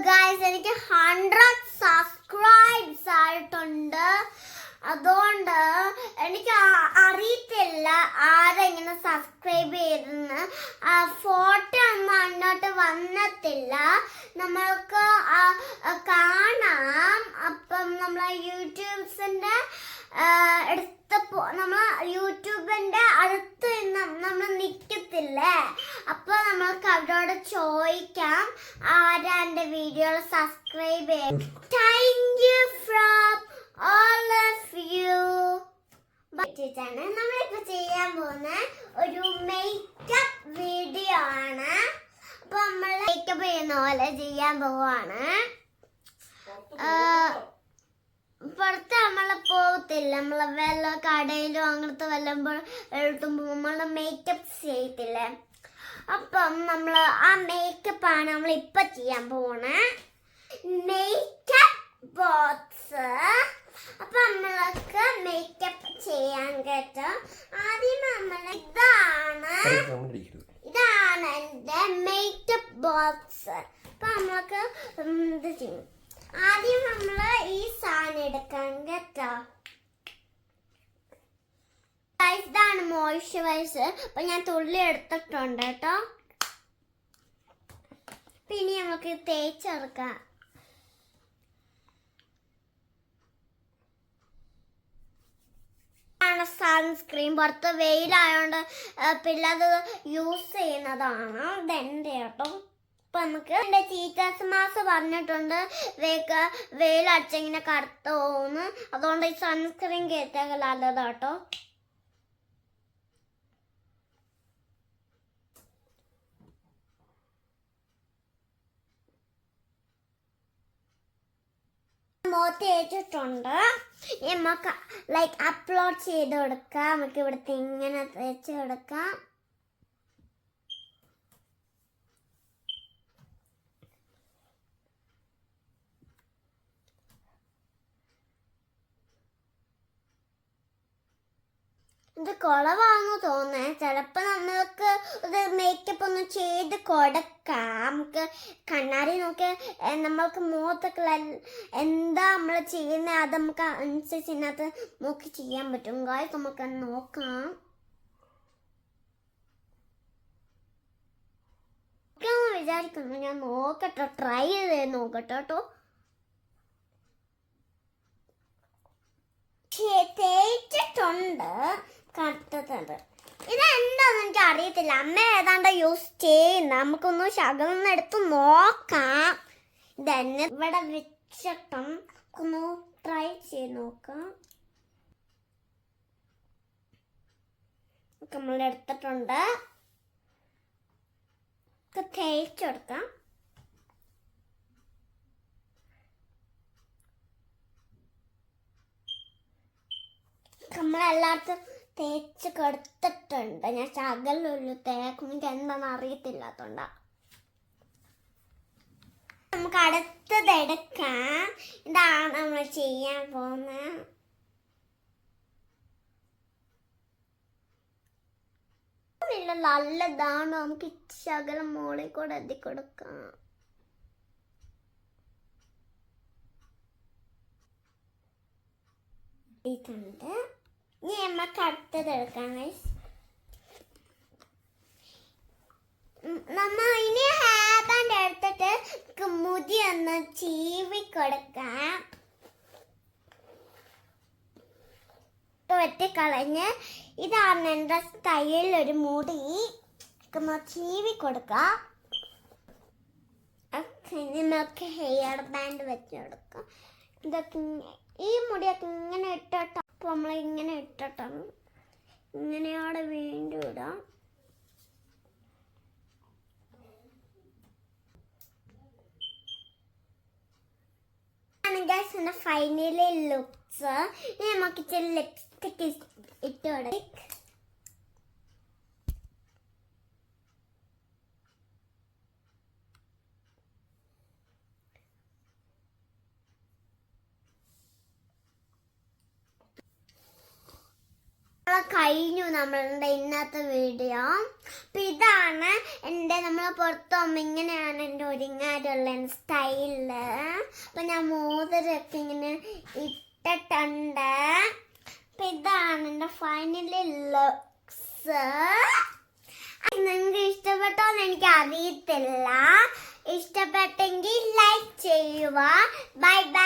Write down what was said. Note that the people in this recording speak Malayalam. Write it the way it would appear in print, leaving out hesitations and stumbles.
ഗൈസ് എനിക്ക് 100 സബ്സ്ക്രൈബ്സ് ആയിട്ടുണ്ട്. അതുകൊണ്ട് എനിക്ക് അറിയത്തില്ല ആരെങ്ങനെ സബ്സ്ക്രൈബ് ചെയ്തെന്ന്. ഫോട്ടോ ഒന്നും അങ്ങോട്ട് വന്നിട്ടില്ല. നമ്മൾക്ക് കാണാം. അപ്പം നമ്മളെ യൂട്യൂബ്സിന്റെ യൂട്യൂബിന്റെ അടുത്ത് നമ്മൾ നിൽക്കത്തില്ലേ, അപ്പൊ നമ്മൾക്ക് അവരോട് ചോദിക്കാം ആരാ എന്റെ വീഡിയോ സബ്സ്ക്രൈബ് ചെയ്യും. Thank you from all of you. നമ്മളിപ്പോ ചെയ്യാൻ പോകുന്ന ഒരു മേക്കപ്പ് വീഡിയോ ആണ്. അപ്പൊ നമ്മൾ മേക്കപ്പ് ചെയ്യുന്ന പോലെ ചെയ്യാൻ പോവാണ്. പുറത്ത് നമ്മള് പോകത്തില്ല, നമ്മളെ വല്ല കടയിലോ അങ്ങനത്തെ വല്ലപ്പോൾ എഴുതുമ്പോൾ നമ്മള് മേക്കപ്പ് ചെയ്യത്തില്ലേ. അപ്പം നമ്മള് ആ മേക്കപ്പാണ് നമ്മൾ ഇപ്പൊ ചെയ്യാൻ പോണേ. Makeup box. അപ്പൊ നമ്മൾക്ക് മേക്കപ്പ് ചെയ്യാൻ കേട്ടോ. ആദ്യം നമ്മൾ ഇതാണ് എന്റെ മേക്കപ്പ് ബോക്സ്. അപ്പൊ നമ്മൾക്ക് ഇത് ചെയ്യും. ആദ്യം നമ്മള് ഈ സാധനം എടുക്കാം കേട്ടോ. ഇതാണ് മോയ്സ്ചറൈസർ. അപ്പൊ ഞാൻ തുള്ളി എടുത്തിട്ടുണ്ട് കേട്ടോ. പിന്നെ നമുക്ക് തേച്ചെടുക്കാം. സൺസ്ക്രീൻ. പുറത്ത് വെയിലായോണ്ട് പിള്ളേർ യൂസ് ചെയ്യുന്നതാണ്. ഇതെന്റെ കേട്ടോ. അപ്പൊ നമുക്ക് എന്റെ ടീച്ചേഴ്സ് മാസ് പറഞ്ഞിട്ടുണ്ട് വെയിലടിച്ചിങ്ങനെ കറുത്ത് പോകുന്നു. അതുകൊണ്ട് ഈ സൺസ്ക്രീൻ കേട്ടാൽ നല്ലതാട്ടോ. തേച്ചിട്ടുണ്ട്. നമുക്ക് അപ്ലോഡ് ചെയ്ത് കൊടുക്കാം. നമുക്ക് ഇവിടുത്തെ ഇങ്ങനെ തേച്ച് കൊടുക്കാം. ഇത് കുളവാണെന്ന് തോന്നേ. ചിലപ്പോൾ നമ്മൾക്ക് ഇത് മേക്കപ്പ് ഒന്ന് ചെയ്ത് കൊടുക്കാം. നമുക്ക് കണ്ണാടി നോക്കി നമ്മൾക്ക് മുഖത്തൊക്കെ എന്താ നമ്മൾ ചെയ്യുന്നത് അത് നമുക്ക് അനുസരിച്ച് ഇതിനകത്ത് നോക്കി ചെയ്യാൻ പറ്റും. ഗായ്സ് നമുക്ക് നോക്കാം. വിചാരിക്കുന്നു ഞാൻ നോക്കട്ടെ, ട്രൈ ചെയ്ത് നോക്കട്ടെ കേട്ടോ. തേച്ചിട്ടുണ്ട്, കറുത്തത്. ഇതെന്താന്ന് എനിക്ക് അറിയത്തില്ല. അമ്മ ഏതാണ്ട് യൂസ് ചെയ്യുന്ന. നമുക്കൊന്ന് ശകലം എടുത്ത് നോക്കാം. ഇതന്നെ ഇവിടെ വെച്ചിട്ടും ഒന്ന് ട്രൈ ചെയ്ത് നോക്കാം. നമ്മൾ എടുത്തിട്ടുണ്ട്. തേച്ചെടുക്കാം. നമ്മളെല്ലായിടത്തും തേച്ച് കൊടുത്തിട്ടുണ്ട്. ഞാൻ ശകലൊരു തേക്കും. എനിക്ക് എന്താണെന്ന് അറിയത്തില്ലാത്തോണ്ടാ. നമുക്ക് അടുത്തത് എടുക്കാം. ഇതാണ് നമ്മൾ ചെയ്യാൻ പോകുന്നത്. നല്ലതാണ്. നമുക്ക് ശകലം മോളിൽ കൂടെ എത്തി കൊടുക്കാം. ഇതുണ്ട്. ഇനി നമുക്ക് അടുത്തത് എടുക്കാം. നമ്മ ഇനി ഹെയർ ബാൻഡ് എടുത്തിട്ട് മുടി ഒന്ന് ചീവി കൊടുക്കാം. വെട്ടിക്കളഞ്ഞ് ഇതാണ് എൻ്റെ സ്റ്റൈലിൽ ഒരു മുടി ചീവി കൊടുക്കാം. നമുക്ക് ഹെയർ ബാൻഡ് വെച്ച് കൊടുക്കാം. ഇതൊക്കെ ഈ മുടിയൊക്കെ ഇങ്ങനെ ഇട്ടിട്ട് അപ്പോൾ നമ്മളിങ്ങനെ ഇട്ടിട്ടാണ് ഇങ്ങനെയോടെ വീണ്ടും ഇടാം. Finally looks. ഇനി നമുക്ക് ഇച്ചിരി ലിപ്സ്റ്റിക് ഇട്ട് കൊടുക്കാം. കഴിഞ്ഞു നമ്മളുടെ ഇന്നത്തെ വീഡിയോ. അപ്പം ഇതാണ് നമ്മൾ പുറത്ത് പോകുമ്പോൾ ഇങ്ങനെയാണ് എൻ്റെ ഒരുങ്ങാറുള്ള സ്റ്റൈല്. അപ്പം ഞാൻ മോതിരൊക്കെ ഇങ്ങനെ ഇട്ടിട്ടുണ്ട്. അപ്പം ഇതാണ് എൻ്റെ ഫൈനലി ലുക്സ്. നിങ്ങൾക്ക് ഇഷ്ടപ്പെട്ടോന്ന് എനിക്ക് അറിയത്തില്ല. ഇഷ്ടപ്പെട്ടെങ്കിൽ ലൈക്ക് ചെയ്യുക. Bye bye.